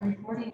Recording.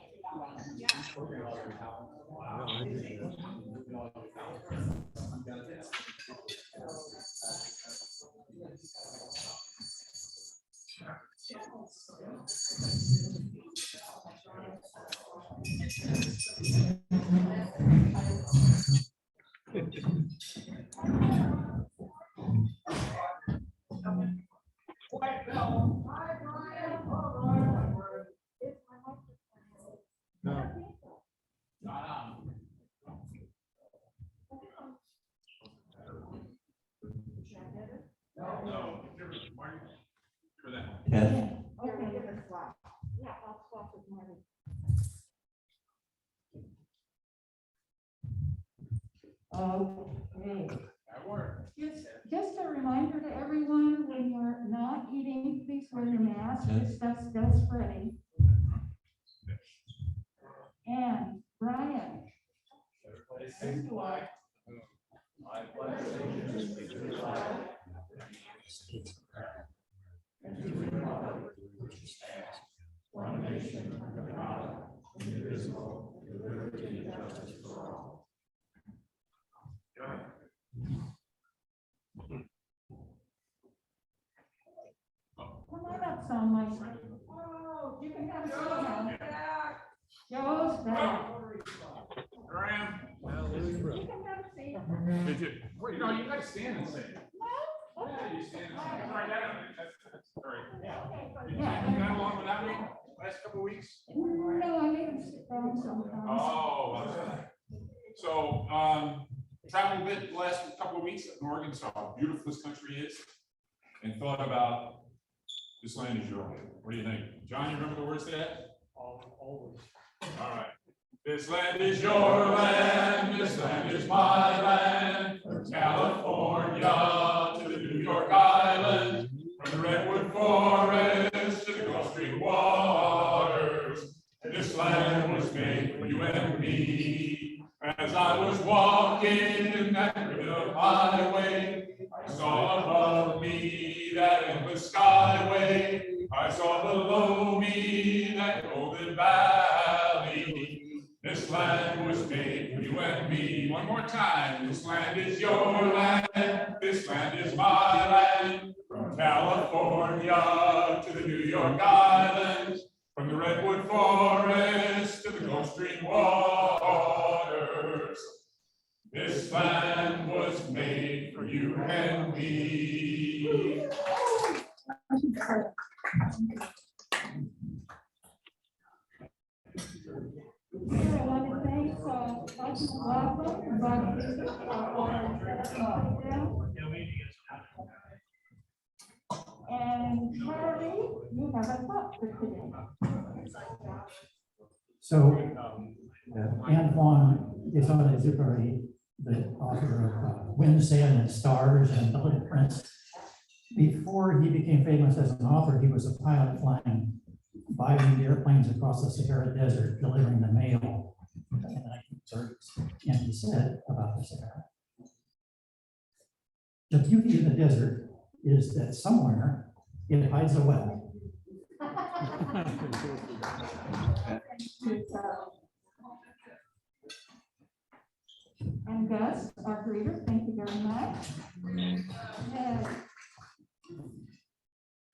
Okay. Just a reminder to everyone, when you're not eating, please wear your mask. This stuff's still spreading. And Brian. Yes, you are. One nation under God, indivisible, with liberty and justice for all. Well, that don't sound like. Oh, you can have a seat now. Joe's back. Graham. You can have a seat. Did you? Wait, no, you guys stand and say it. No? Yeah, you stand and say it. Right, that's all right. Okay, You got along without me last couple of weeks? No, I made him sit down sometimes. Oh, so, traveled a bit the last couple of weeks up in Oregon, saw how beautiful this country is, and thought about this land is your land. What do you think? John, you remember the words to that? Always. All right. This land is your land, this land is my land, from California to the New York Island, from the Redwood Forest to the Gulf Stream waters. This land was made for you and me. As I was walking in that river highway, I saw above me that endless skyway. I saw below me that golden valley. This land was made for you and me. One more time. This land is your land. This land is my land. From California to the New York Islands, from the Redwood Forest to the Gulf Stream waters. This land was made for you and me. I want to thank and Charlie, you have a thought for today. So, Antoine Desaunes-Exupéry, the author of Wind, Sand, and Stars and The Little Prince, before he became famous as an author, he was a pilot flying 5 airplanes across the Sahara Desert, delivering the mail in the 1930s. And he said about the Sahara, the beauty of the desert is that somewhere it hides a well. And Gus, our greeter, thank you very much.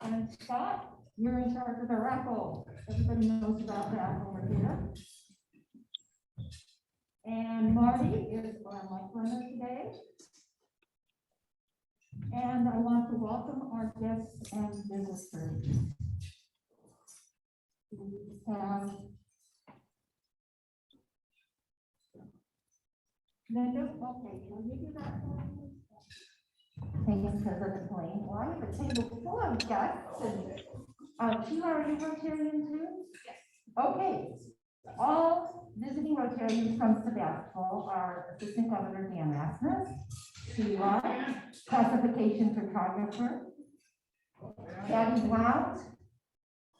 And Scott, you're in charge of the raffle. Everybody knows about that over here. And Marty is our mic runner today. And I want to welcome our guests and visitors. We have Linda, okay, can you do that for me? Taking because of the plane. Well, I have a table full of guests. And you are a Rotarian too? Yes. Okay. All visiting Rotarians from Sebastopol are Assistant Governor Dan Rasmus, Sheila, classification photographer, Abby Blount,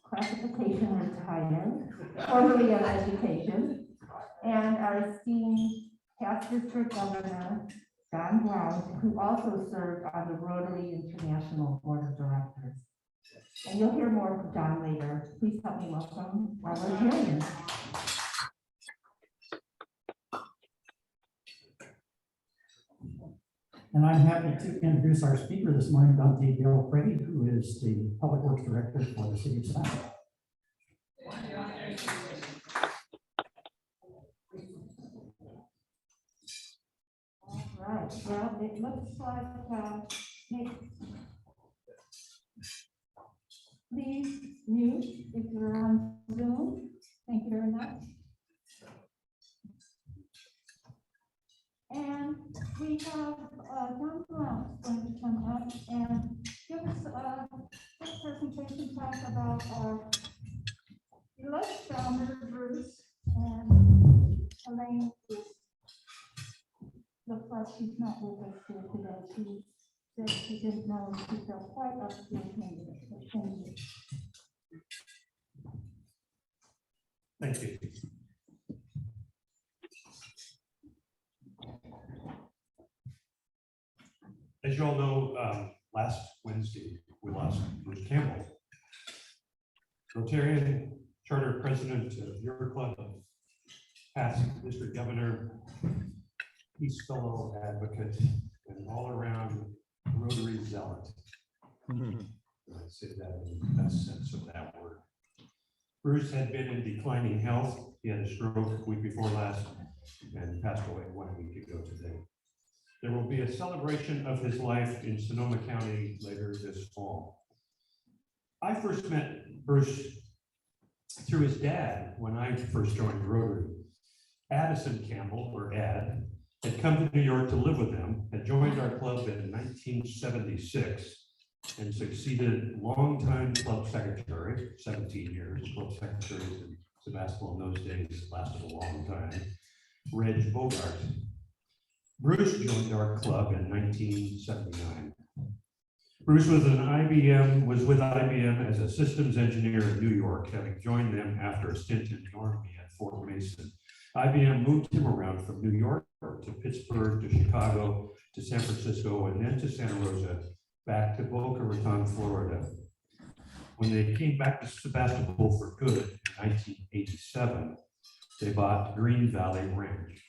classification retired, formerly of education, and our esteemed past district governor, Don Brown, who also served on the Rotary International Board of Directors. And you'll hear more from John later. Please help me welcome our Rotarians. And I'm happy to introduce our speaker this morning, Dante Gilfredi, who is the Public Works Director for the City of Sebastopol. All right, well, it looks like, please mute if you're on Zoom. Thank you very much. And we have John Blount going to come up and give us a presentation, talk about he loves founder Bruce, and Elaine is, looks like she's not with us here today. She said she didn't know she felt quite up to the Thank you. As you all know, last Wednesday, we lost Bruce Campbell, Rotarian, charter president of your club, past district governor, Peace Fellow advocate, and all around Rotary zealot. I'd say that in the best sense of that word. Bruce had been in declining health. He had a stroke the week before last and passed away 1 week ago today. There will be a celebration of his life in Sonoma County later this fall. I first met Bruce through his dad when I first joined Rotary. Addison Campbell, or Ad, had come to New York to live with them, had joined our club in 1976, and succeeded longtime club secretary, 17 years, club secretaries in Sebastopol in those days lasted a long time, Reg Bogart. Bruce joined our club in 1979. Bruce was with IBM as a systems engineer in New York, having joined them after a stint in the Army at Fort Mason. IBM moved him around from New York to Pittsburgh, to Chicago, to San Francisco, and then to Santa Rosa, back to Boca Raton, Florida. When they came back to Sebastopol for good in 1987, they bought Green Valley Ranch.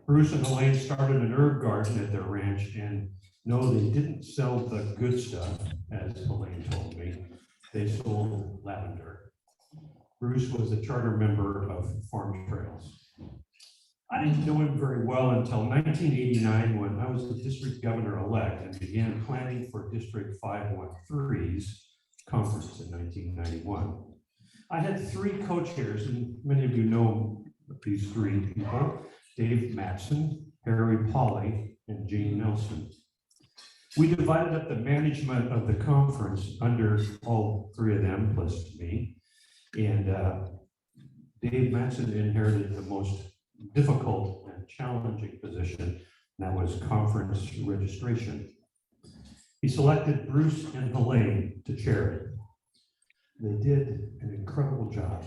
Bruce and Elaine started an herb garden at their ranch, and no, they didn't sell the good stuff, as Elaine told me. They sold lavender. Bruce was a charter member of Farm Trails. I didn't know him very well until 1989, when I was the district governor-elect and began planning for District 513's conference in 1991. I had three co-chairs, and many of you know these three people: Dave Matson, Harry Pauley, and Gene Nelson. We divided up the management of the conference under all three of them, plus me. And Dave Matson inherited the most difficult and challenging position, and that was conference registration. He selected Bruce and Elaine to chair it. They did an incredible job,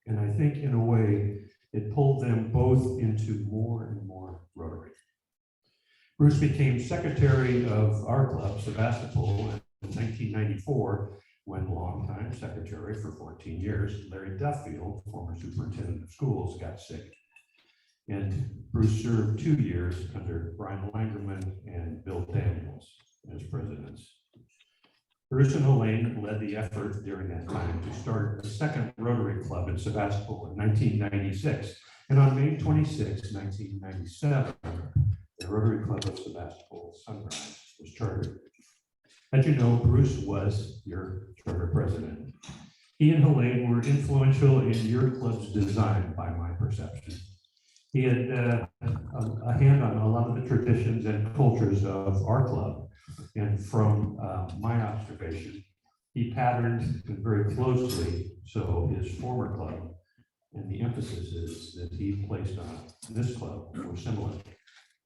and I think in a way it pulled them both into more and more Rotary. Bruce became secretary of our club, Sebastopol, in 1994, when longtime secretary for 14 years, Larry Duffield, former superintendent of schools, got sick. And Bruce served 2 years under Brian Langerman and Bill Daniels as presidents. Bruce and Elaine led the effort during that time to start a second Rotary Club in Sebastopol in 1996. And on May 26, 1997, the Rotary Club of Sebastopol Sunrise was chartered. As you know, Bruce was your charter president. He and Elaine were influential in your club's design, by my perception. He had a hand on a lot of the traditions and cultures of our club. And from my observation, he patterned very closely so his former club, and the emphasis is that he placed on this club were similar.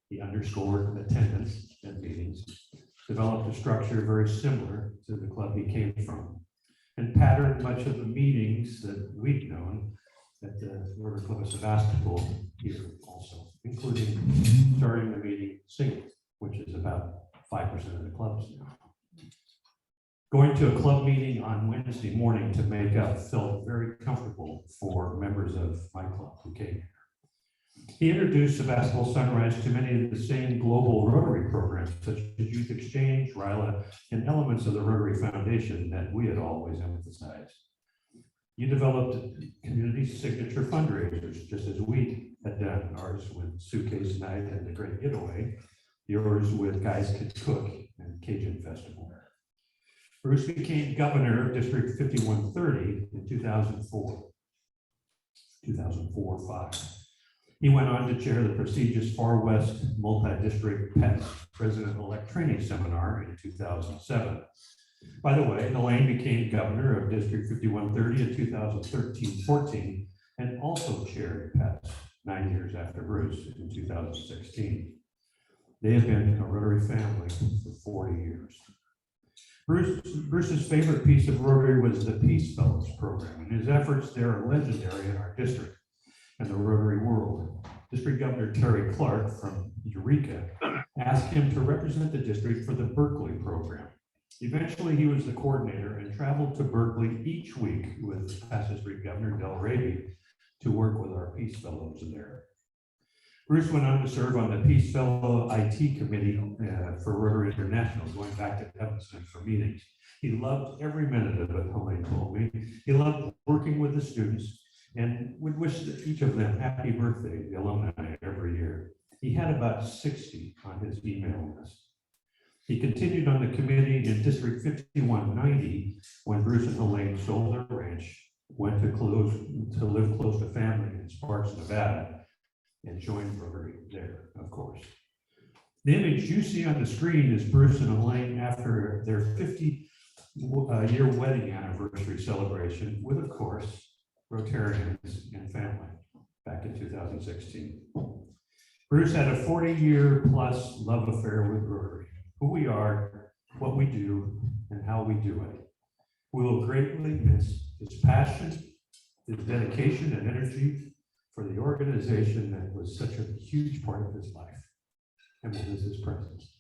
He underscored attendance at meetings, developed a structure very similar to the club he came from, and patterned much of the meetings that we've known at the Rotary Club of Sebastopol here also, including starting the meeting singing, which is about 5% of the clubs now. Going to a club meeting on Wednesday morning to make up felt very comfortable for members of my club who came here. He introduced Sebastopol Sunrise to many of the same global Rotary programs, such as Youth Exchange, RILA, and elements of the Rotary Foundation that we had always emphasized. You developed community signature fundraisers, just as we had done ours with Suitcase Night and the Great Getaway, yours with Guys Can Cook and Cajun Festival. Bruce became governor of District 5130 in 2004-5. He went on to chair the prestigious Far West Multi-District PETS President-elect Training Seminar in 2007. By the way, Elaine became governor of District 5130 in 2013-14 and also chaired PETS 9 years after Bruce in 2016. They have been a Rotary family for 40 years. Bruce's favorite piece of Rotary was the Peace Fellows program, and his efforts there are legendary in our district and the Rotary world. District Governor Terry Clark from Eureka asked him to represent the district for the Berkeley program. Eventually, he was the coordinator and traveled to Berkeley each week with past District Governor Del Raby to work with our Peace Fellows there. Bruce went on to serve on the Peace Fellow IT Committee for Rotary International, going back to Evanston for meetings. He loved every minute of it, Helene told me. He loved working with the students and would wish each of them happy birthday, the alumni, every year. He had about 60 on his email list. He continued on the committee in District 5190 when Bruce and Helene sold their ranch, went to live close to family in Sparks, Nevada, and joined Rotary there, of course. The image you see on the screen is Bruce and Elaine after their 50-year wedding anniversary celebration with, of course, Rotarians and family back in 2016. Bruce had a 40-year plus love affair with Rotary, who we are, what we do, and how we do it. We will greatly miss his passion, his dedication and energy for the organization that was such a huge part of his life, and will miss his presence.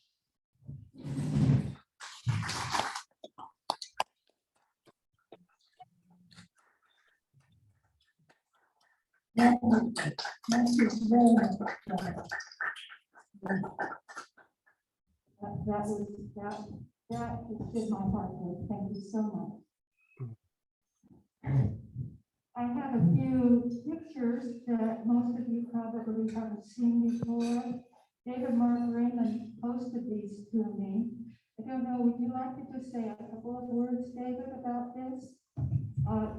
Thank you very much. That just did my heart good. Thank you so much. I have a few pictures that most of you probably haven't seen before. David Mark Raymond posted these to me. I don't know, would you like to just say a couple of words, David, about this?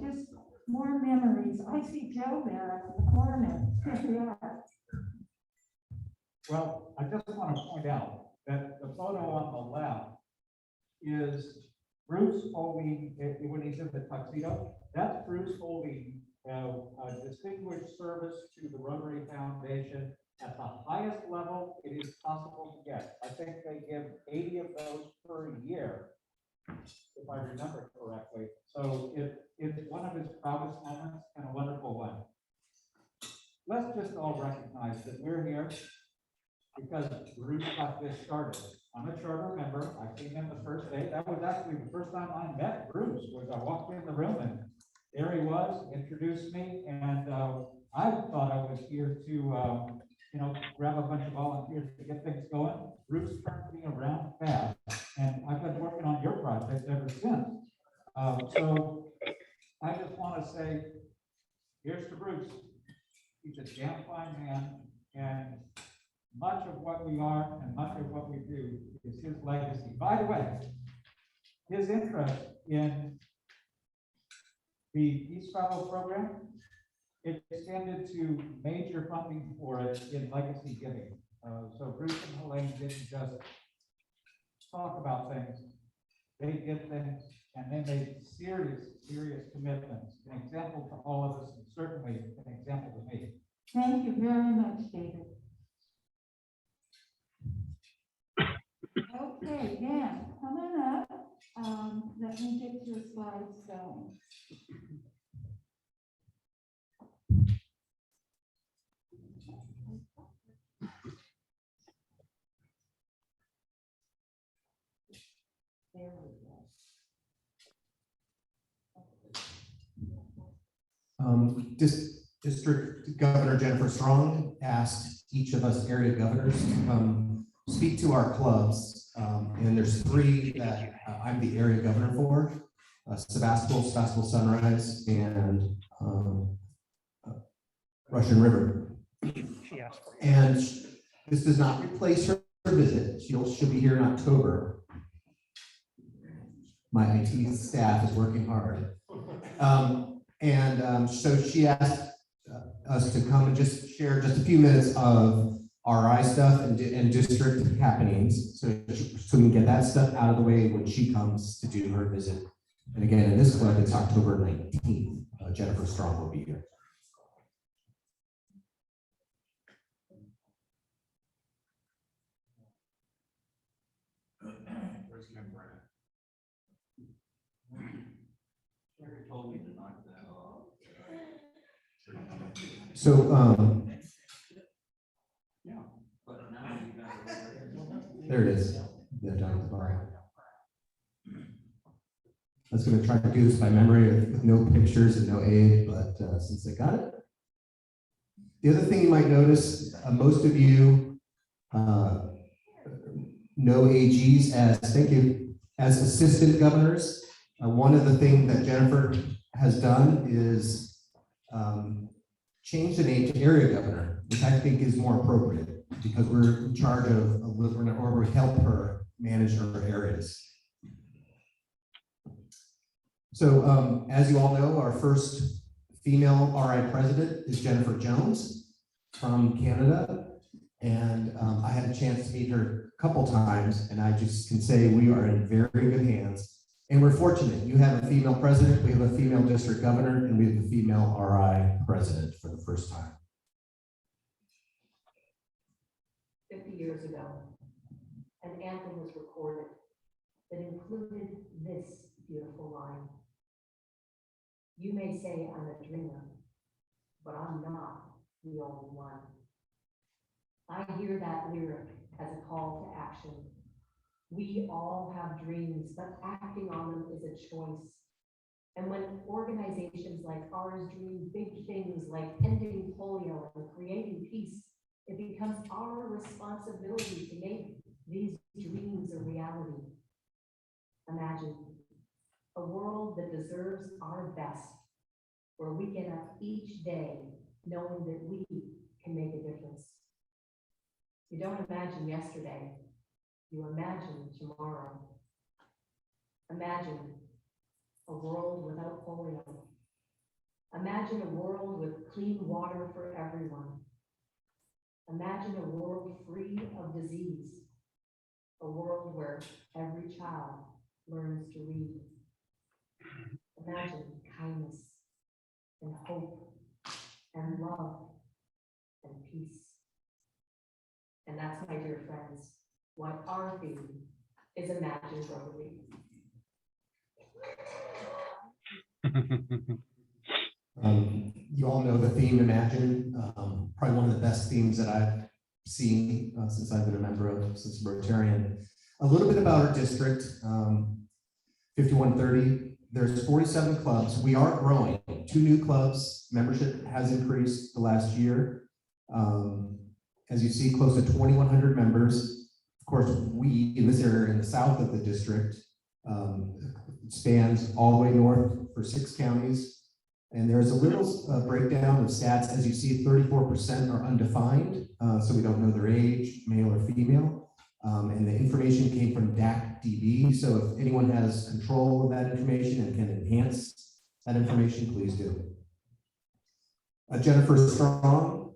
Just more memories. I see Joe there in the corner. Yeah. Well, I just want to point out that the photo on the left is Bruce holding, when he's in the tuxedo, that's Bruce holding a distinguished service to the Rotary Foundation at the highest level it is possible to get. I think they give 80 of those per year, if I remember correctly. So it's one of his proudest moments and a wonderful one. Let's just all recognize that we're here because Bruce got this started. I'm a charter member. I came in the first day. That was actually the first time I met Bruce, was I walked in the room and there he was, introduced me, and I thought I was here to grab a bunch of volunteers to get things going. Bruce turned me around fast, and I've been working on your project ever since. So I just want to say, here's to Bruce. He's a damn fine man, and much of what we are and much of what we do is his legacy. By the way, his interest in the Peace Fellow program extended to major funding for it in legacy giving. So Bruce and Helene didn't just talk about things, they did things, and they made serious commitments. An example to all of us, and certainly an example to me. Thank you very much, David. Okay, Dan, coming up, let me get your slides going. There we go. District Governor Jennifer Strong asked each of us area governors to come speak to our clubs. And there's three that I'm the area governor for, Sebastopol Sunrise, and Russian River. And this does not replace her visit. She'll be here in October. My IT staff is working hard. So she asked us to come and just share just a few minutes of RI stuff and district happenings, so we can get that stuff out of the way when she comes to do her visit. And again, in this club, it's October 19th. Jennifer Strong will be here. Where's Ken Brand? Told me to knock that off. So, Yeah, but now you got it. there it is. Yeah, down at the bar. I was going to try to do this by memory with no pictures and no aid, but since I got it. The other thing you might notice, most of you know AGs as, thank you, as assistant governors. One of the things that Jennifer has done is change the name to area governor, which I think is more appropriate because we're in charge of or we help her manage her areas. So as you all know, our first female RI president is Jennifer Jones from Canada. And I had a chance to meet her a couple times, and I just can say we are in very good hands. And we're fortunate. You have a female president, we have a female district governor, and we have a female RI president for the first time. 50 years ago, an anthem was recorded that included this beautiful line. You may say I'm a dreamer, but I'm not the only one. I hear that lyric as a call to action. We all have dreams, but acting on them is a choice. And when organizations like ours dream big things like ending polio and creating peace, it becomes our responsibility to make these dreams a reality. Imagine a world that deserves our best, where we get up each day knowing that we can make a difference. You don't imagine yesterday, you imagine tomorrow. Imagine a world without polio. Imagine a world with clean water for everyone. Imagine a world free of disease. A world where every child learns to read. Imagine kindness and hope and love and peace. And that's, my dear friends, what our theme is Imagine Rotary. You all know the theme Imagine, probably one of the best themes that I've seen since I've been a member of, since Rotarian. A little bit about our district, 5130, there's 47 clubs. We are growing, 2 new clubs, membership has increased the last year. As you see, close to 2,100 members. Of course, we in this area in the south of the district spans all the way north for 6 counties. And there's a little breakdown of stats. As you see, 34% are undefined, so we don't know their age, male or female. And the information came from DAC-DB. So if anyone has control of that information and can enhance that information, please do. Jennifer Strong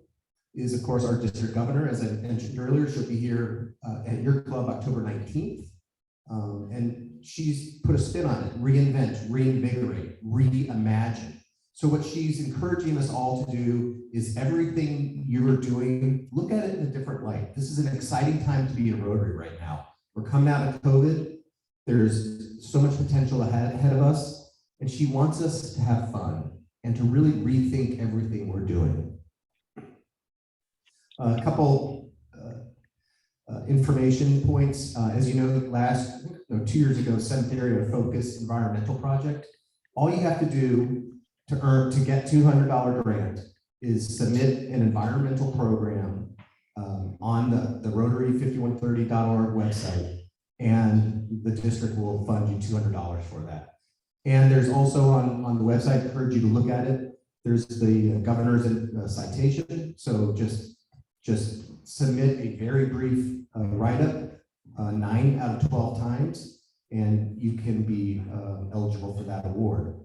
is, of course, our district governor. As I mentioned earlier, she'll be here at your club October 19th. And she's put a spin on it: reinvent, reinvigorate, reimagine. So what she's encouraging us all to do is everything you're doing, look at it in a different light. This is an exciting time to be a Rotary right now. We're coming out of COVID. There's so much potential ahead of us. And she wants us to have fun and to really rethink everything we're doing. A couple information points. As you know, 2 years ago, 7th Area of Focus Environmental Project. All you have to do to get $200 grant is submit an environmental program on the Rotary5130.org website, and the district will fund you $200 for that. And there's also on the website, I encourage you to look at it. There's the governor's citation. So just submit a very brief write-up 9 out of 12 times, and you can be eligible for that award.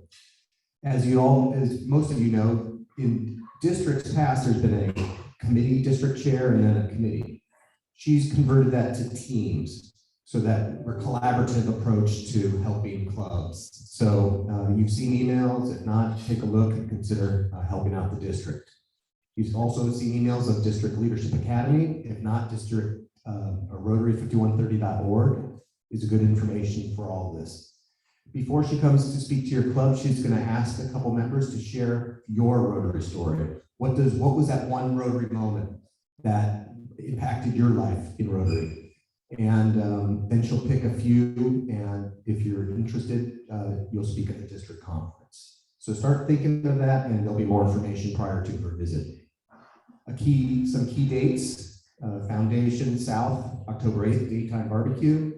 As most of you know, in districts past, there's been a committee, district chair, and then a committee. She's converted that to teams so that we're collaborative approach to helping clubs. So you've seen emails. If not, take a look and consider helping out the district. You've also seen emails of District Leadership Academy. If not, district or Rotary5130.org is a good information for all of this. Before she comes to speak to your club, she's going to ask a couple members to share your Rotary story. What was that one Rotary moment that impacted your life in Rotary? And then she'll pick a few, and if you're interested, you'll speak at the district conference. So start thinking of that, and there'll be more information prior to her visit. Some key dates: Foundation South, October 8th, daytime barbecue.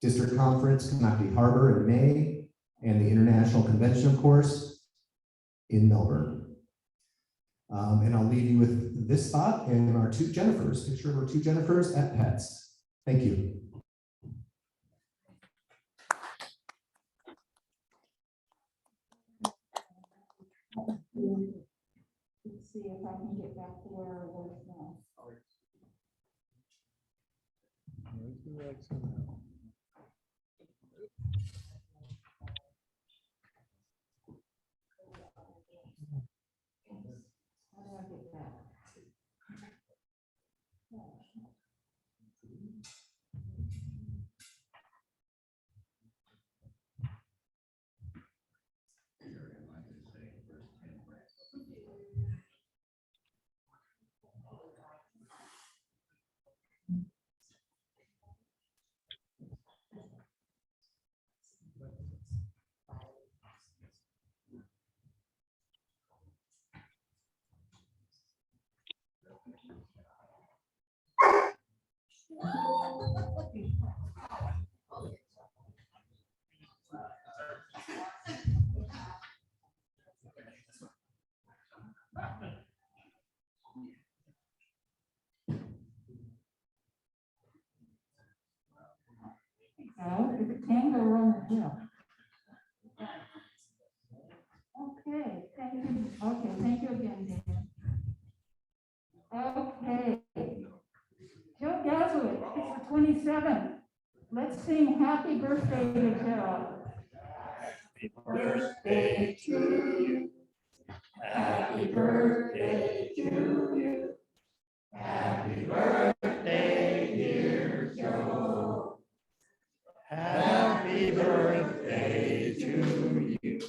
District Conference, Canocti Harbor in May, and the International Convention, of course, in Melbourne. And I'll leave you with this thought and our two Jennifers, picture of our two Jennifers at Pets. Thank you. Let's see if I can get back to where I was now. How do I get back? No, if it can go wrong, it will. Okay, thank you. Okay, thank you again, Dan. Okay. Joe Gaswood, it's the 27th. Let's sing happy birthday to Joe. Happy birthday to you. Happy birthday to you. Happy birthday, dear Joe. Happy birthday to you.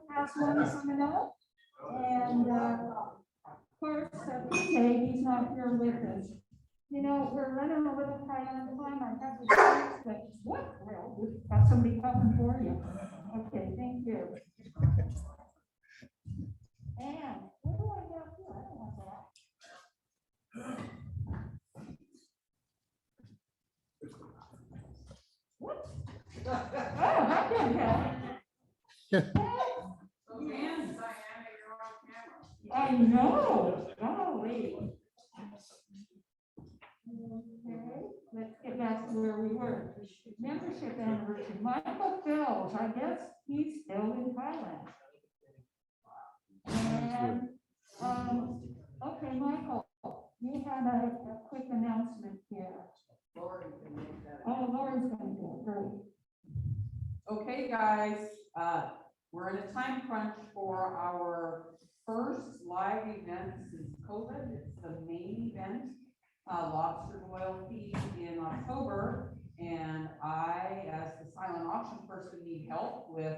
Pass one to someone else. And of course, okay, he's not here with us. You know, we're running a little tight on time. I have the chance, but what? Well, we've got somebody coming for you. Okay, thank you. And what do I have here? I don't want that. What? Oh, that didn't help. I know. Golly. Okay, let's get back to where we were. Membership anniversary. Michael Phillips, I guess he's still in Thailand. And okay, Michael, you had a quick announcement here. Lauren can make that. Oh, Lauren's going to do it. Great. Okay, guys, we're in a time crunch for our first live event since COVID. It's the main event, lobster boil feed in October. And I, as the silent auction person, need help with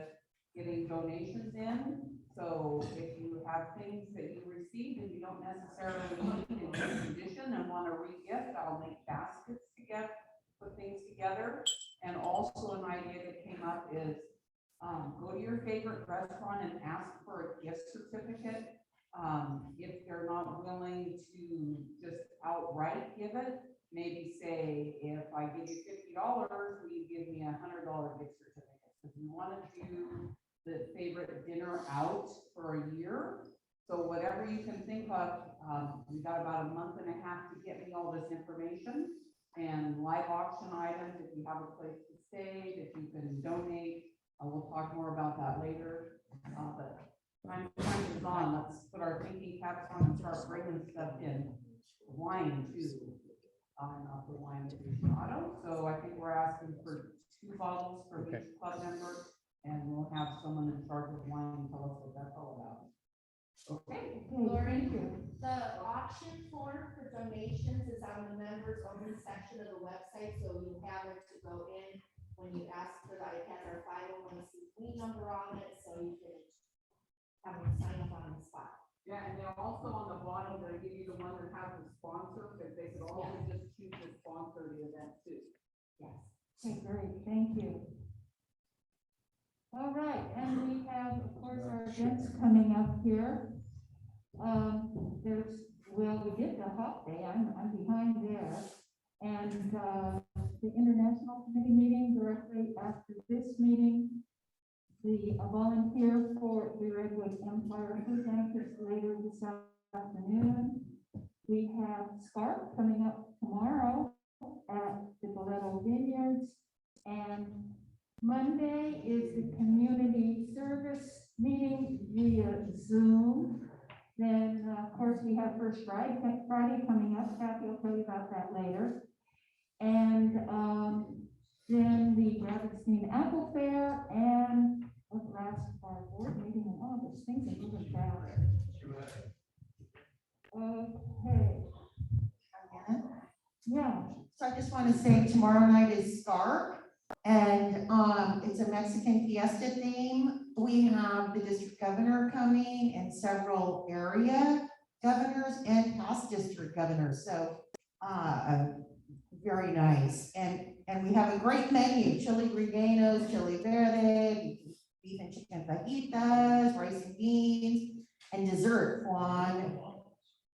getting donations in. So if you have things that you received and you don't necessarily need in good condition and want to re-gift, I'll make baskets to put things together. And also an idea that came up is, go to your favorite restaurant and ask for a gift certificate. If they're not willing to just outright give it, maybe say, if I give you $50, will you give me a $100 gift certificate? If you want to do the favorite dinner out for a year, so whatever you can think of, we got about a month and a half to get me all this information and live auction items, if you have a place to stay, if you can donate. We'll talk more about that later. But time is on. Let's put our thinking caps on and start bringing stuff in. Wine too. I'm not the wine aficionado, so I think we're asking for 2 bottles for each club member, and we'll have someone in charge of wine tell us what that's all about. Okay. Thank you. The auction form for donations is on the members only section of the website, so you have it to go in when you ask for the, it has our 501c3 number on it, so you can have them sign up on the spot. Yeah, and they're also on the bottom, they give you the one that has the sponsor, because they could also just choose to sponsor the event too. Yes. Okay, great, thank you. All right, and we have, of course, our events coming up here. We did the Hop Day, I'm behind there. And the International Committee meeting directly after this meeting. The volunteer for the Redwood Empire Food Bank is later this afternoon. We have SCARP coming up tomorrow at the Boleto Vineyards. And Monday is the community service meeting via Zoom. Then, of course, we have First Friday coming up. Kathy will tell you about that later. And then the Rabbitstein Apple Fair and the last board meeting and all those things are moving fast. Okay. Yeah. So I just want to say tomorrow night is SCARP, and it's a Mexican fiesta theme. We have the district governor coming and several area governors and past district governors. So very nice. And we have a great menu: chili rellenos, chili verde, beef and chicken fajitas, rice and beans, and dessert, flan,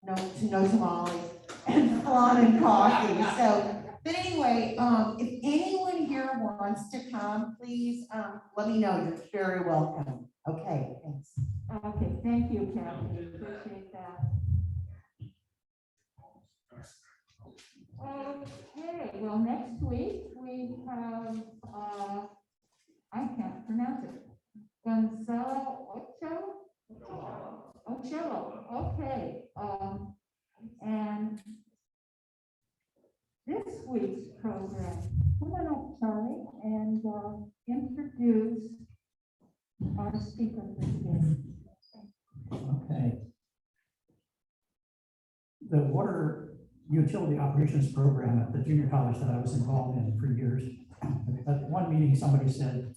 no tamales, and flan and coffee. So, but anyway, if anyone here wants to come, please let me know. You're very welcome. Okay, thanks. Okay, thank you, Kathy. Appreciate that. Okay, well, next week we have, I can't pronounce it. Gonzalo Ocello, okay. And this week's program, come on up, Charlie, and introduce our speaker for today. Okay. The water utility operations program at the junior college that I was involved in for years. At one meeting, somebody said,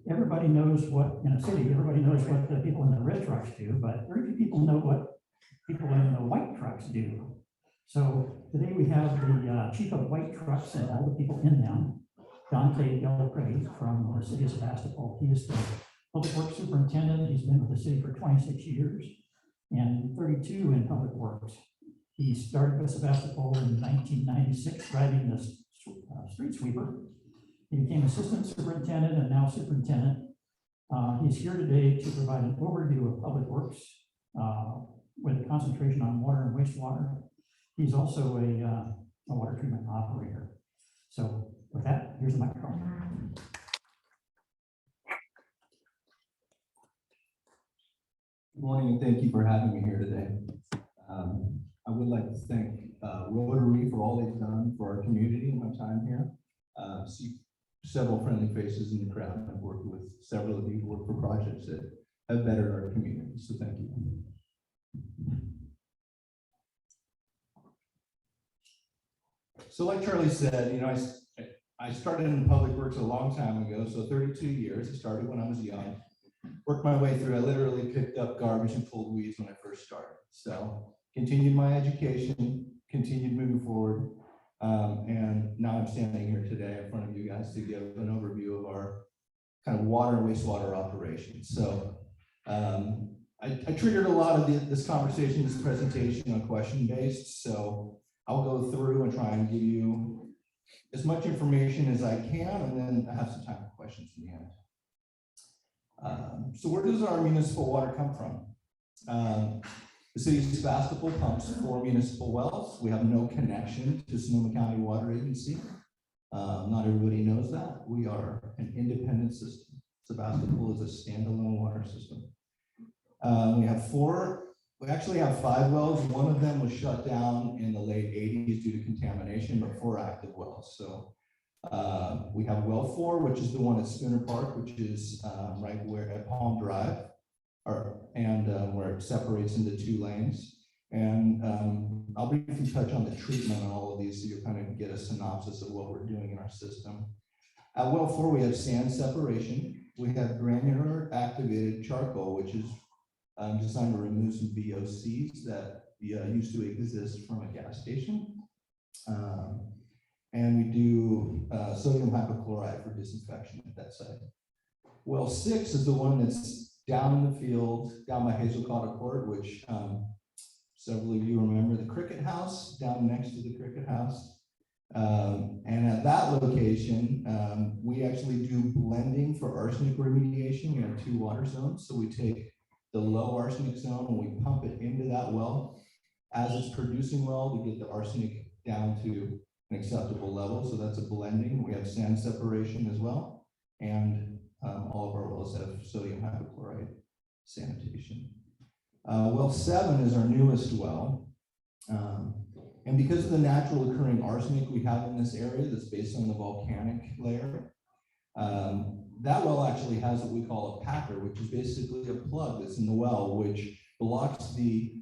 everybody knows what, in a city, everybody knows what the people in the red trucks do, but very few people know what people in the white trucks do. So today we have the chief of white trucks and all the people in them, Dante Del Prey from the city of Sebastopol. He is the public works superintendent. He's been with the city for 26 years and 32 in public works. He started with Sebastopol in 1996, driving the street sweeper. He became assistant superintendent and now superintendent. He's here today to provide an overview of public works with a concentration on water and wastewater. He's also a water treatment operator. So with that, here's the microphone. Good morning, and thank you for having me here today. I would like to thank Rotary for all they've done for our community in my time here. See several friendly faces in the crowd. I've worked with several of you who work for projects that have bettered our community, so thank you. So like Charlie said, you know, I started in public works a long time ago, so 32 years. I started when I was young. Worked my way through. I literally picked up garbage and pulled weeds when I first started. So continued my education, continued moving forward. And now I'm standing here today in front of you guys to give an overview of our kind of water and wastewater operations. So I triggered a lot of this conversation, this presentation on question-based. So I'll go through and try and give you as much information as I can, and then I have some time for questions in the end. So where does our municipal water come from? The city of Sebastopol pumps 4 municipal wells. We have no connection to Sonoma County Water Agency. Not everybody knows that. We are an independent system. Sebastopol is a standalone water system. We actually have 5 wells. One of them was shut down in the late 80s due to contamination, but 4 active wells. So we have well 4, which is the one at Spooner Park, which is right where at Palm Drive, where it separates into 2 lanes. And I'll briefly touch on the treatment on all of these so you kind of get a synopsis of what we're doing in our system. At well 4, we have sand separation. We have granular activated charcoal, which is designed to remove some VOCs that used to exist from a gas station. And we do sodium hypochlorite for disinfection at that site. Well 6 is the one that's down in the field, down by Hazel Cotta Court, which several of you remember the Cricket House, down next to the Cricket House. And at that location, we actually do blending for arsenic remediation. We have 2 water zones. So we take the low arsenic zone and we pump it into that well. As it's producing well, we get the arsenic down to an acceptable level. So that's a blending. We have sand separation as well. And all of our wells have sodium hypochlorite sanitation. Well 7 is our newest well. And because of the natural occurring arsenic we have in this area that's based on the volcanic layer, that well actually has what we call a packer, which is basically a plug that's in the well, which blocks the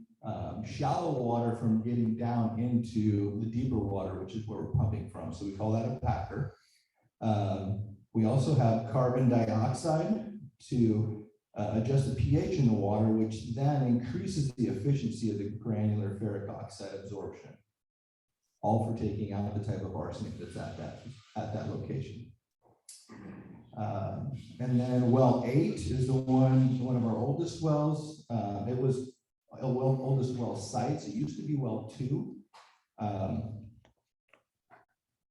shallow water from getting down into the deeper water, which is where we're pumping from. So we call that a packer. We also have carbon dioxide to adjust the pH in the water, which then increases the efficiency of the granular ferric oxide absorption, all for taking out the type of arsenic that's at that location. And then well 8 is one of our oldest wells. It was oldest well sites. It used to be well 2.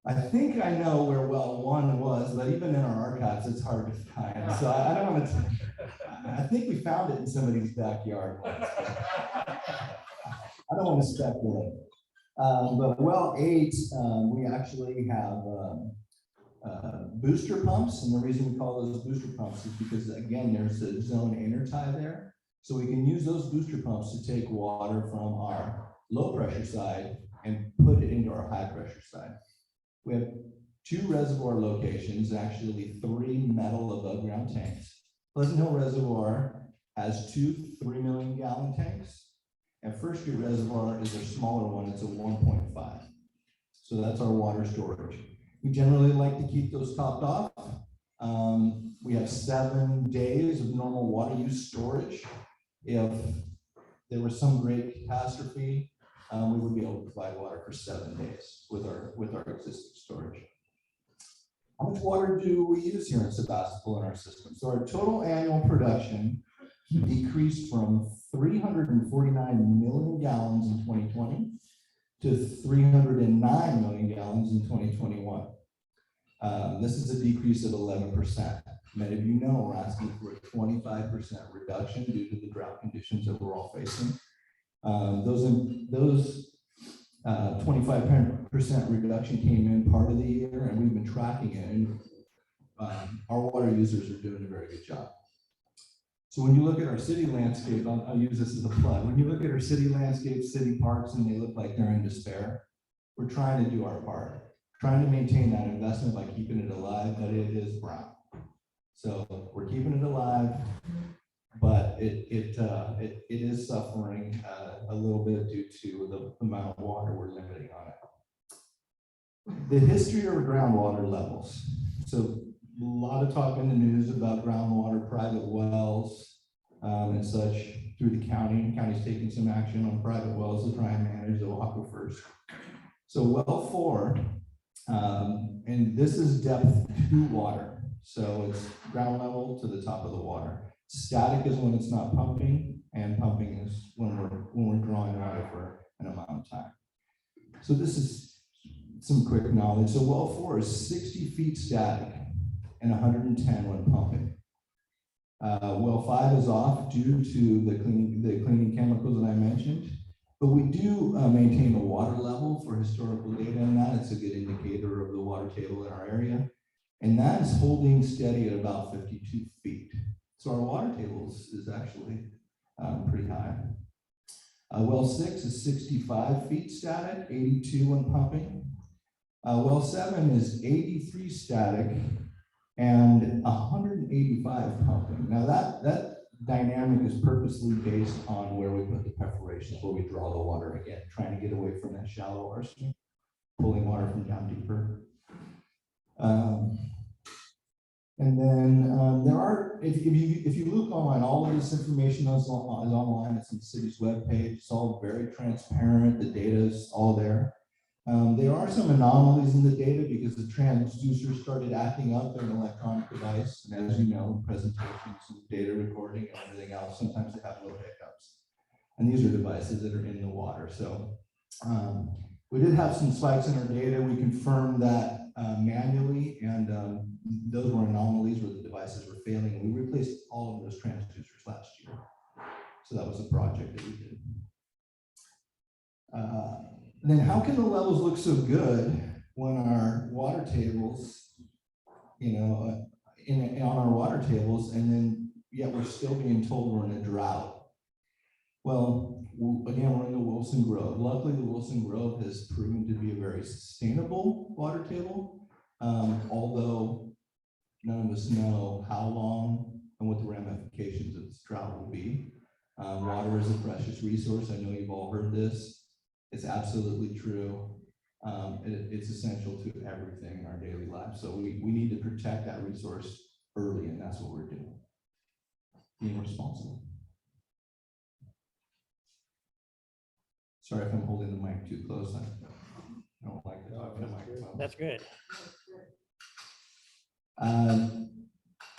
I think I know where well 1 was, but even in our archives, it's hard to find. So I don't want to. I think we found it in somebody's backyard once, I don't want to speculate. But well 8, we actually have booster pumps, and the reason we call those booster pumps is because, again, there's a zone intertie there. So we can use those booster pumps to take water from our low pressure side and put it into our high pressure side. We have 2 reservoir locations, actually 3 metal above ground tanks. Pleasant Hill Reservoir has 2 3 million gallon tanks, and First Street Reservoir is a smaller one. It's a 1.5. So that's our water storage. We generally like to keep those topped off. We have 7 days of normal water use storage. If there was some great catastrophe, we would be able to provide water for 7 days with our existing storage. How much water do we use here in Sebastopol in our system? So our total annual production decreased from 349 million gallons in 2020 to 309 million gallons in 2021. This is a decrease of 11%. Many of you know we're asking for a 25% reduction due to the drought conditions that we're all facing. Those 25% reduction came in part of the year, and we've been tracking it, and our water users are doing a very good job. So when you look at our city landscape, I'll use this as a plug. When you look at our city landscape, city parks, and they look like they're in despair, we're trying to do our part, trying to maintain that investment by keeping it alive, but it is brown. So we're keeping it alive, but it is suffering a little bit due to the amount of water we're limiting on it. The history of groundwater levels. So a lot of talk in the news about groundwater, private wells, and such through the county. The county's taking some action on private wells to try and manage the aquifers. So well 4, and this is depth to water. So it's ground level to the top of the water. Static is when it's not pumping, and pumping is when we're drawing water for an amount of time. So this is some quick knowledge. So well 4 is 60 feet static and 110 when pumping. Well 5 is off due to the cleaning chemicals that I mentioned, but we do maintain the water level for historical data, and that it's a good indicator of the water table in our area, and that is holding steady at about 52 feet. So our water table is actually pretty high. Well 6 is 65 feet static, 82 when pumping. Well 7 is 83 static and 185 pumping. Now that dynamic is purposely based on where we put the perforations, where we draw the water again, trying to get away from that shallow arsenic, pulling water from down deeper. And then there are, if you look online, all of this information is online. It's on the city's webpage. It's all very transparent. The data is all there. There are some anomalies in the data because the transducer started acting up. They're an electronic device, and as you know, presentations and data recording and everything else, sometimes they have little hiccups. And these are devices that are in the water. So we did have some spikes in our data. We confirmed that manually, and those were anomalies where the devices were failing. We replaced all of those transducers last year. So that was a project that we did. Then how can the levels look so good when our water tables, on our water tables, and then yet we're still being told we're in a drought? Well, again, we're in the Wilson Grove. Luckily, the Wilson Grove has proven to be a very sustainable water table, although none of us know how long and what the ramifications of this drought will be. Water is a precious resource. I know you've all heard this. It's absolutely true. It's essential to everything in our daily lives. So we need to protect that resource early, and that's what we're doing. Being responsible. Sorry if I'm holding the mic too close. I don't like to talk to the microphone. That's good.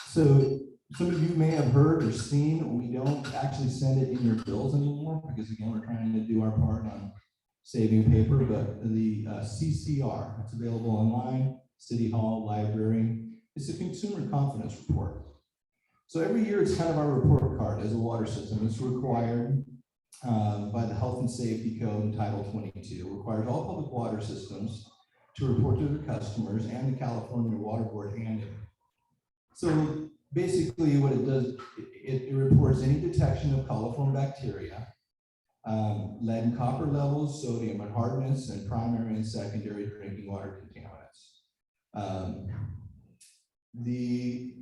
So some of you may have heard or seen, we don't actually send it in your bills anymore because, again, we're trying to do our part on saving paper, but the CCR, it's available online, City Hall, library. It's a consumer confidence report. So every year it's kind of our report card as a water system. It's required by the Health and Safety Code in Title 22. It requires all public water systems to report to their customers and the California Water Board annually. So basically what it does, it reports any detection of coliform bacteria, lead and copper levels, sodium and hardness, and primary and secondary drinking water contaminants. The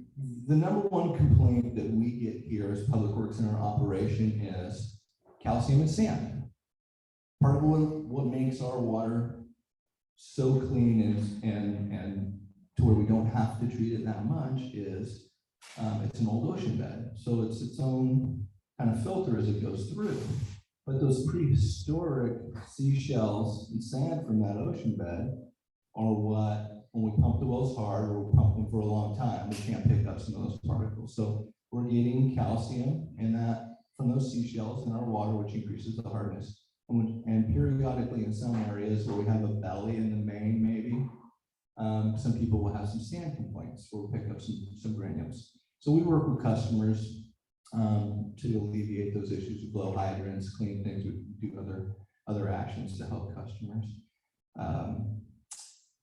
number one complaint that we get here as Public Works in our operation is calcium and sand. Part of what makes our water so clean and to where we don't have to treat it that much is it's an old ocean bed. So it's its own kind of filter as it goes through. But those prehistoric seashells and sand from that ocean bed are what, when we pump the wells hard or we pump them for a long time, we can't pick up some of those particles. So we're getting calcium in that from those seashells in our water, which increases the hardness. And periodically in some areas where we have a belly in the main, maybe, some people will have some sand complaints where we'll pick up some granules. So we work with customers to alleviate those issues with blow hydrants, clean things, we do other actions to help customers.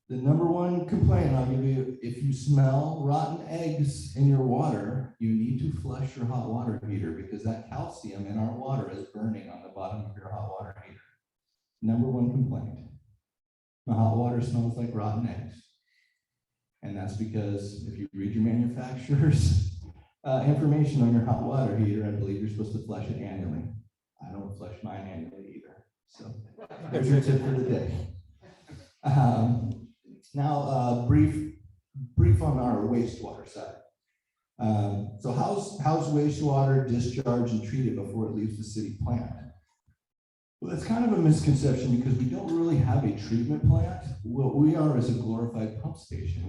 The number one complaint I'll give you, if you smell rotten eggs in your water, you need to flush your hot water heater because that calcium in our water is burning on the bottom of your hot water heater. Number one complaint. The hot water smells like rotten eggs. And that's because if you read your manufacturer's information on your hot water heater, I believe you're supposed to flush it annually. I don't flush mine annually either. So there's your tip for the day. Now, brief on our wastewater side. So how's wastewater discharged and treated before it leaves the city plant? Well, it's kind of a misconception because we don't really have a treatment plant. What we are is a glorified pump station.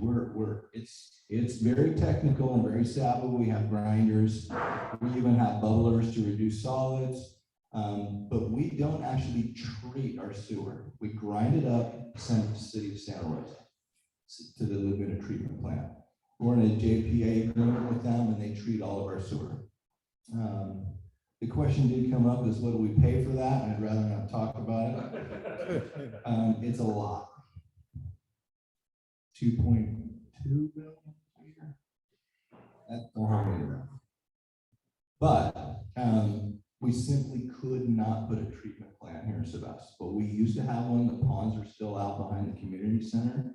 It's very technical and very savvy. We have grinders. We even have bubblers to reduce solids. But we don't actually treat our sewer. We grind it up, send it to the city of Santa Rosa to the Laguna treatment plant. We're in a JPA agreement with them and they treat all of our sewer. The question did come up is what do we pay for that? And I'd rather not talk about it. It's a lot. 2.2 billion a year. That's a whole year. But we simply could not put a treatment plant here in Sebastopol. We used to have one. The ponds are still out behind the community center.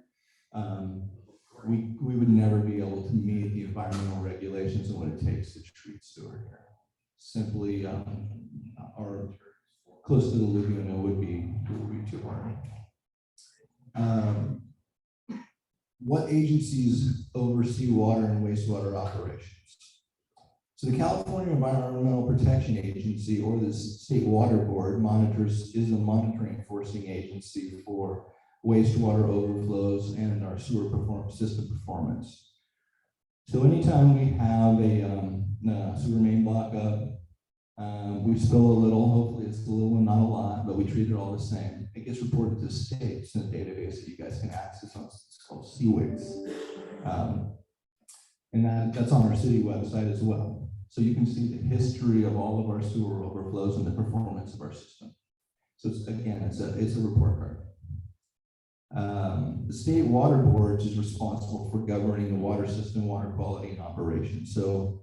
We would never be able to meet the environmental regulations and what it takes to treat sewer here. Simply, or close to the Laguna would be too hard. What agencies oversee water and wastewater operations? So the California Environmental Protection Agency, or the State Water Board, is a monitoring enforcing agency for wastewater overflows and our sewer system performance. So anytime we have a sewer main block up, we spill a little, hopefully it's a little and not a lot, but we treat it all the same. It gets reported to the state. It's in a database that you guys can access on, it's called CWIGS. And that's on our city website as well. So you can see the history of all of our sewer overflows and the performance of our system. So it's a report card. The State Water Board is responsible for governing the water system, water quality, and operation. So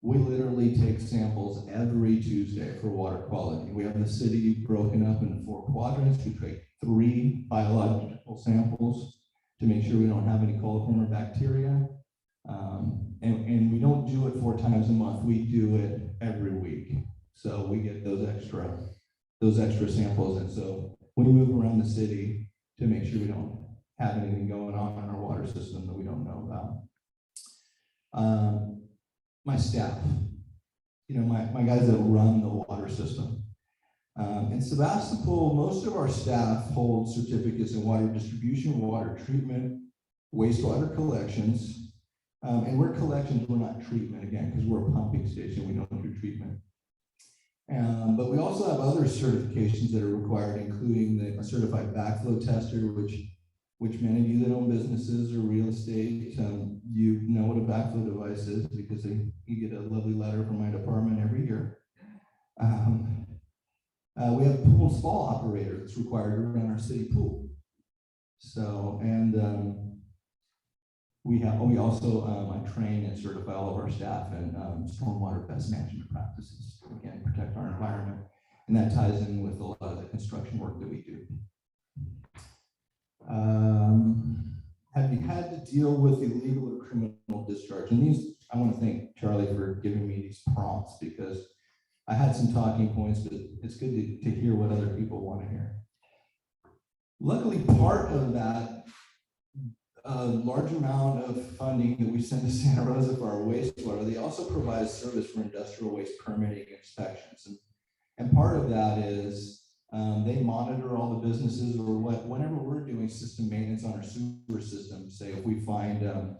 we literally take samples every Tuesday for water quality. We have the city broken up into 4 quadrants. We take 3 biological samples to make sure we don't have any coliform or bacteria. And we don't do it 4 times a month. We do it every week. So we get those extra samples. And so we move around the city to make sure we don't have anything going on in our water system that we don't know about. My staff, my guys that run the water system. In Sebastopol, most of our staff hold certificates in water distribution, water treatment, wastewater collections. And we're collections, we're not treatment again, because we're a pumping station, we don't do treatment. But we also have other certifications that are required, including the certified backflow tester, which many of you that own businesses or real estate, you know what a backflow device is because you get a lovely letter from my department every year. We have a pool and spa operator that's required to run our city pool. So, and we also I train and certify all of our staff in stormwater best management practices, again, protect our environment. And that ties in with a lot of the construction work that we do. Have you had to deal with illegal or criminal discharge? And these, I want to thank Charlie for giving me these prompts because I had some talking points, but it's good to hear what other people want to hear. Luckily, part of that large amount of funding that we send to Santa Rosa for our wastewater, they also provide a service for industrial waste permitting and inspections. And part of that is they monitor all the businesses or whenever we're doing system maintenance on our sewer system, say if we find an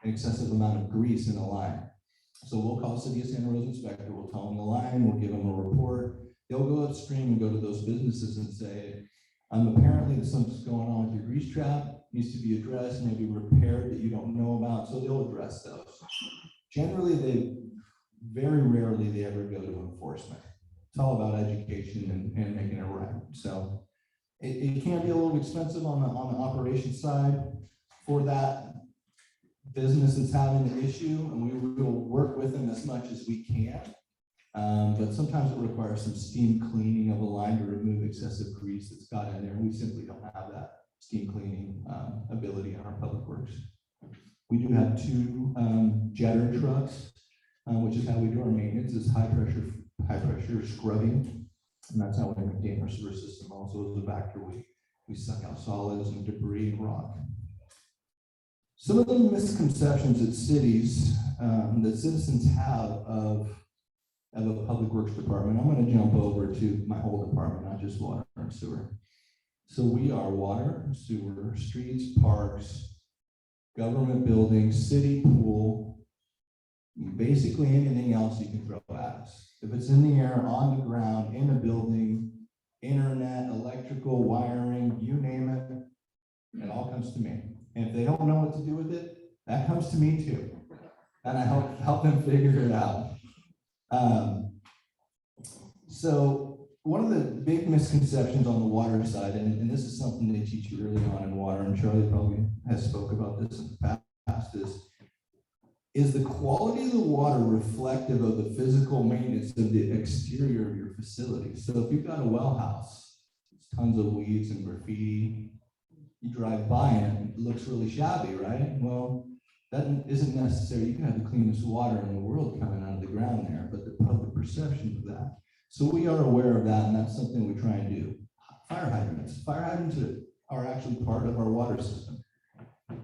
excessive amount of grease in a line. So we'll call City of Santa Rosa inspector, we'll tell them the line, we'll give them a report. They'll go upstream and go to those businesses and say, apparently there's something's going on with your grease trap, needs to be addressed, maybe repaired that you don't know about. So they'll address those. Generally, very rarely they ever go to enforcement. It's all about education and making it right. So it can be a little expensive on the operations side for that business that's having the issue, and we will work with them as much as we can. But sometimes it requires some steam cleaning of a line to remove excessive grease that's got in there. We simply don't have that steam cleaning ability in our public works. We do have 2 jetter trucks, which is how we do our maintenance, is high pressure scrubbing. And that's how we maintain our sewer system. Also as a vector, we suck out solids and debris and rock. Some of the misconceptions that cities, that citizens have of of a public works department, I'm going to jump over to my whole department, not just water and sewer. So we are water, sewer, streets, parks, government buildings, city pool, basically anything else you can throw at us. If it's in the air, on the ground, in a building, internet, electrical, wiring, you name it, it all comes to me. And if they don't know what to do with it, that comes to me too. And I help them figure it out. So one of the big misconceptions on the water side, and this is something they teach you early on in water, and Charlie probably has spoke about this in the past, is the quality of the water reflective of the physical maintenance of the exterior of your facility? So if you've got a well house, there's tons of weeds and graffiti, you drive by and it looks really shabby, right? Well, that isn't necessary. You can have the cleanest water in the world coming out of the ground there, but the public perception of that. So we are aware of that, and that's something we try and do. Fire hydrants. Fire hydrants are actually part of our water system.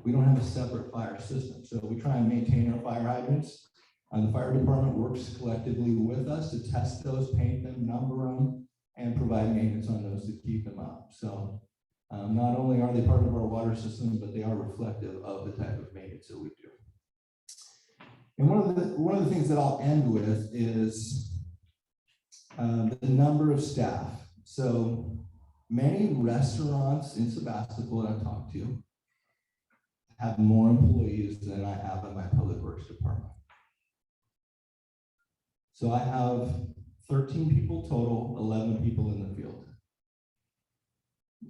We don't have a separate fire system, so we try and maintain our fire hydrants. The fire department works collectively with us to test those, paint them, number them, and provide maintenance on those to keep them up. So not only are they part of our water system, but they are reflective of the type of maintenance that we do. And one of the things that I'll end with is the number of staff. So many restaurants in Sebastopol that I've talked to have more employees than I have in my public works department. So I have 13 people total, 11 people in the field.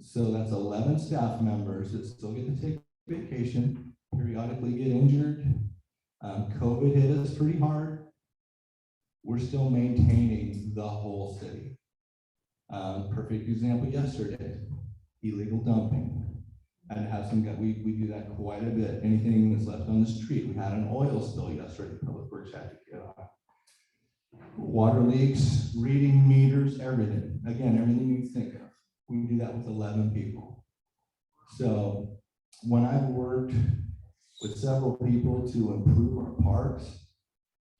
So that's 11 staff members that still get to take vacation, periodically get injured. COVID hit us pretty hard. We're still maintaining the whole city. Perfect example yesterday, illegal dumping. And have some, we do that quite a bit. Anything that's left on the street. We had an oil spill yesterday, Public Works had to get on. Water leaks, reading meters, everything. Again, everything you think of. We do that with 11 people. So when I've worked with several people to improve our parks,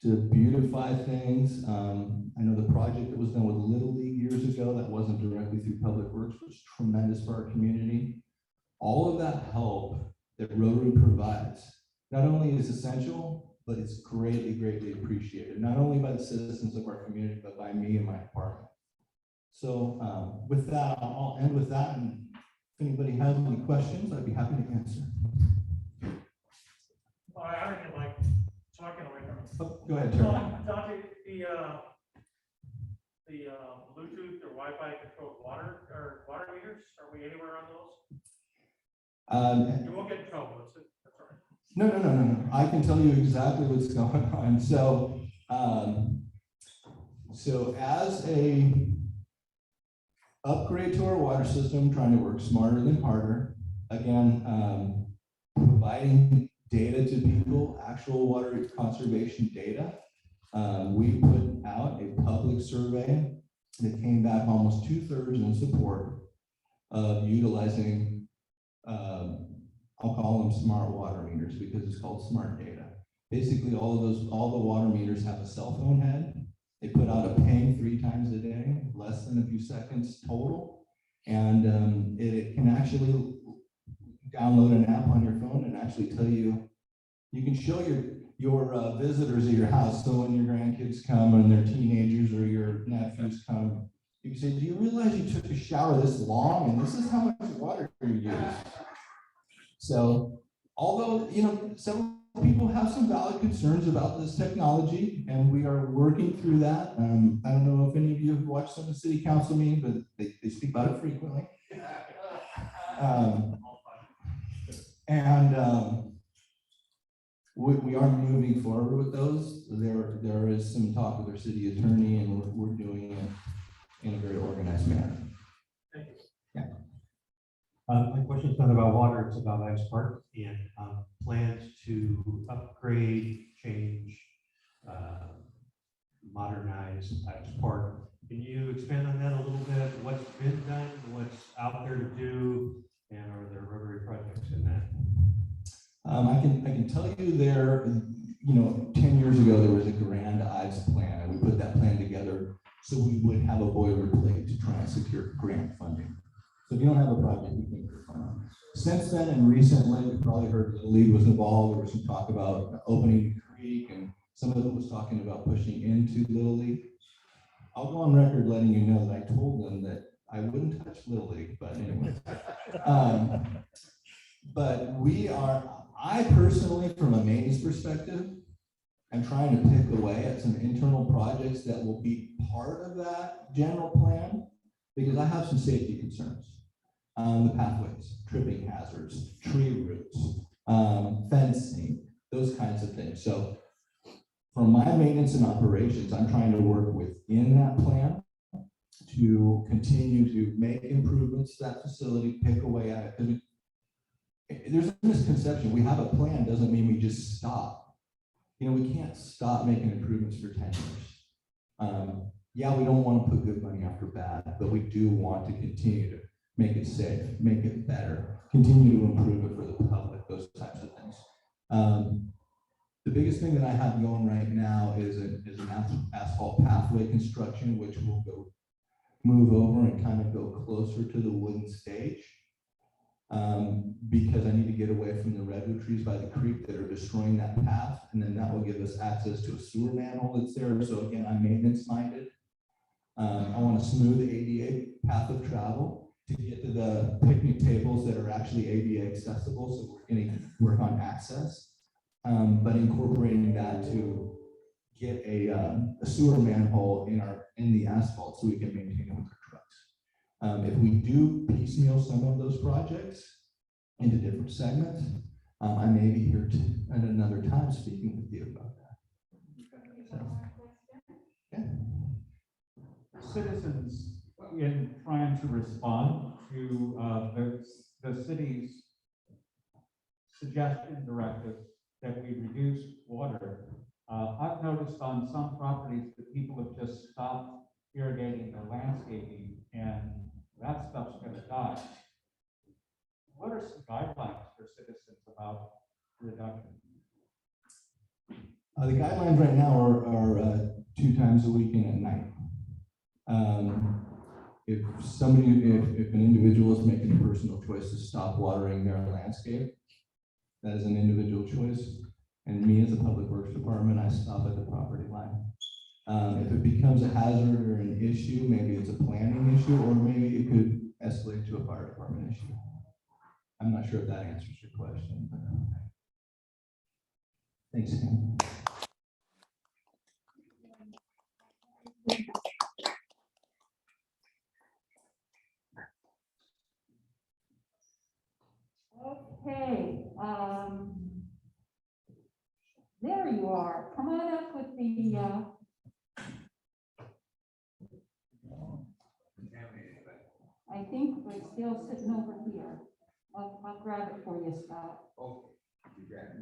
to beautify things, I know the project that was done with Little League years ago that wasn't directly through Public Works was tremendous for our community. All of that help that Rotary provides not only is essential, but it's greatly, greatly appreciated, not only by the citizens of our community, but by me and my department. So with that, I'll end with that. And if anybody has any questions, I'd be happy to answer. Well, I already like talking away from it. Oh, go ahead, Terry. Dante, the Bluetooth or Wi-Fi controlled water meters, are we anywhere on those? You won't get in trouble, that's all right. No. I can tell you exactly what's going on. So, so as a upgrade to our water system, trying to work smarter than harder, again, providing data to people, actual water conservation data. We put out a public survey that came back almost 2/3 in support of utilizing I'll call them smart water meters because it's called smart data. Basically, all the water meters have a cell phone head. They put out a ping 3 times a day, less than a few seconds total. And it can actually download an app on your phone and actually tell you, you can show your visitors at your house. So when your grandkids come and they're teenagers or your nephews come, you can say, do you realize you took a shower this long and this is how much water you use? So although, several people have some valid concerns about this technology and we are working through that. I don't know if any of you have watched some of the city council meetings, but they speak about it frequently. We are moving forward with those. There is some talk with our city attorney and we're doing it in a very organized manner. Yeah. My question is not about water, it's about Ice Park and plans to upgrade, change, modernize Ice Park. Can you expand on that a little bit? What's been done, what's out there to do, and are there Rotary projects in that? I can tell you you know, 10 years ago, there was a Grand Ives plan, and we put that plan together so we would have a boilerplate to try and secure grant funding. So if you don't have a project, you can get funding. Since then and recently, we probably heard Little League was involved. There was some talk about opening the creek, and some of it was talking about pushing into Little League. I'll go on record letting you know that I told them that I wouldn't touch Little League, but anyway. But I personally, from a maintenance perspective, I'm trying to pick away at some internal projects that will be part of that general plan, because I have some safety concerns. The pathways, tripping hazards, tree roots, fencing, those kinds of things. So from my maintenance and operations, I'm trying to work within that plan to continue to make improvements to that facility, pick away at it. Because there's a misconception. We have a plan doesn't mean we just stop. You know, we can't stop making improvements for 10 years. Yeah, we don't want to put good money after bad, but we do want to continue to make it safe, make it better, continue to improve it for the public, those types of things. The biggest thing that I have going right now is an asphalt pathway construction, which will move over and kind of go closer to the wooden stage. Because I need to get away from the redwood trees by the creek that are destroying that path, and then that will give us access to a sewer manhole that's there. So again, I'm maintenance minded. I want to smooth the ADA path of travel to get to the picnic tables that are actually ADA accessible. So we're going to work on access, but incorporating that to get a sewer manhole in the asphalt so we can maintain it with our trucks. If we do piecemeal some of those projects into different segments, I may be here at another time speaking with you about that. So, yeah. Citizens, in trying to respond to the city's suggestion directive that we reduce water, I've noticed on some properties that people have just stopped irrigating their landscaping, and that stuff's gonna die. What are some guidelines for citizens about reduction? The guidelines right now are 2 times a week and at night. If an individual is making a personal choice to stop watering their landscape, that is an individual choice. And me as a public works department, I stop at the property line. If it becomes a hazard or an issue, maybe it's a planning issue, or maybe it could escalate to a fire department issue. I'm not sure if that answers your question, but thanks again. Okay, there you are. Come on up with the, I think we're still sitting over here. I'll grab it for you, Scott. Okay, you grab it.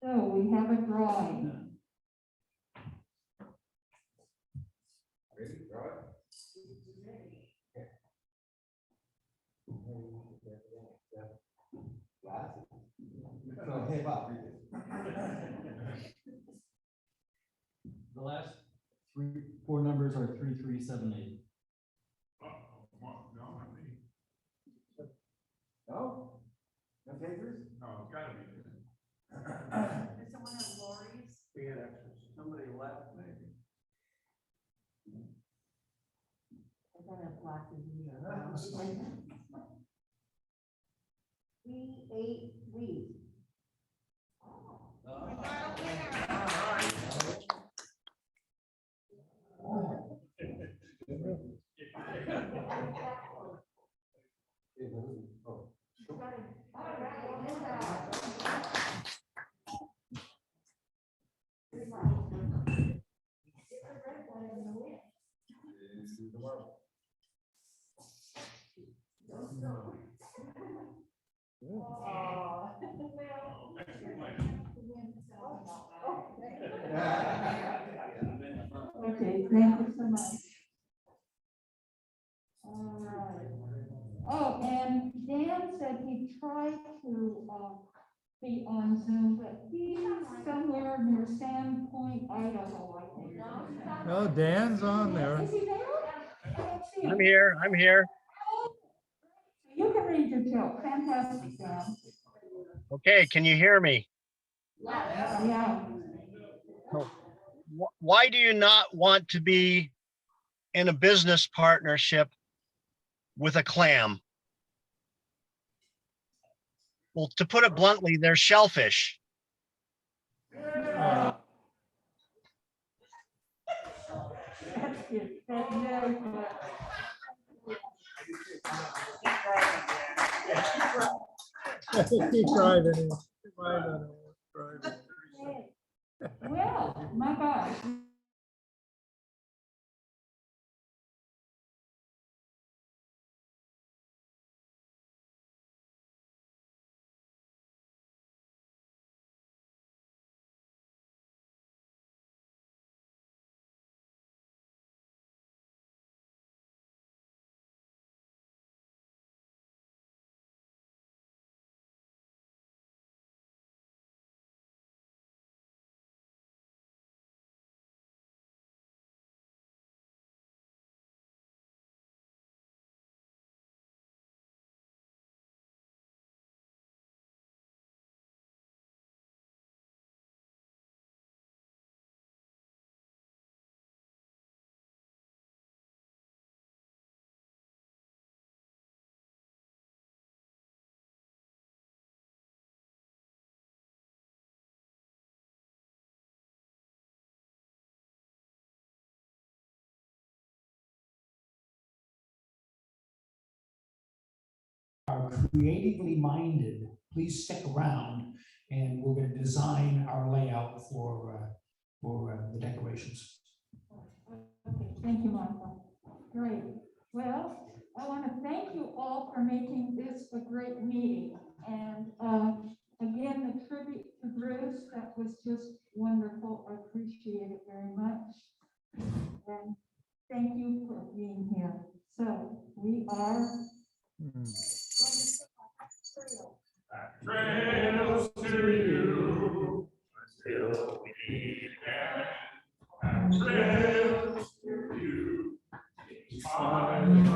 So we have a drawing. Ready, draw it? So, hey, Bob, read this. The last 4 numbers are 3378. No, not me. No? No takers? No, it's gotta be. Is someone at Lori's? We had somebody left, maybe. I don't have glasses either. We ate wheat. tried to, be on Zoom, but he's somewhere near Sandpoint, Idaho, I think. Oh, Dan's on there. Is he there? I don't see him. I'm here, I'm here. You can read your joke, fantastic, Dan. Okay, can you hear me? Yeah. Why do you not want to be in a business partnership with a clam? Well, to put it bluntly, they're shellfish. That's good. That's very good. Keep driving. Why not? Driving. Well, my gosh. Are creatively minded, please stick around and we're going to design our layout for the decorations. Okay, thank you, Martha. Great. Well, I want to thank you all for making this a great meeting. And again, the tribute to Bruce, that was just wonderful. I appreciate it very much. And thank you for being here. So we are. Trails to you, till we meet again. Trails to you, find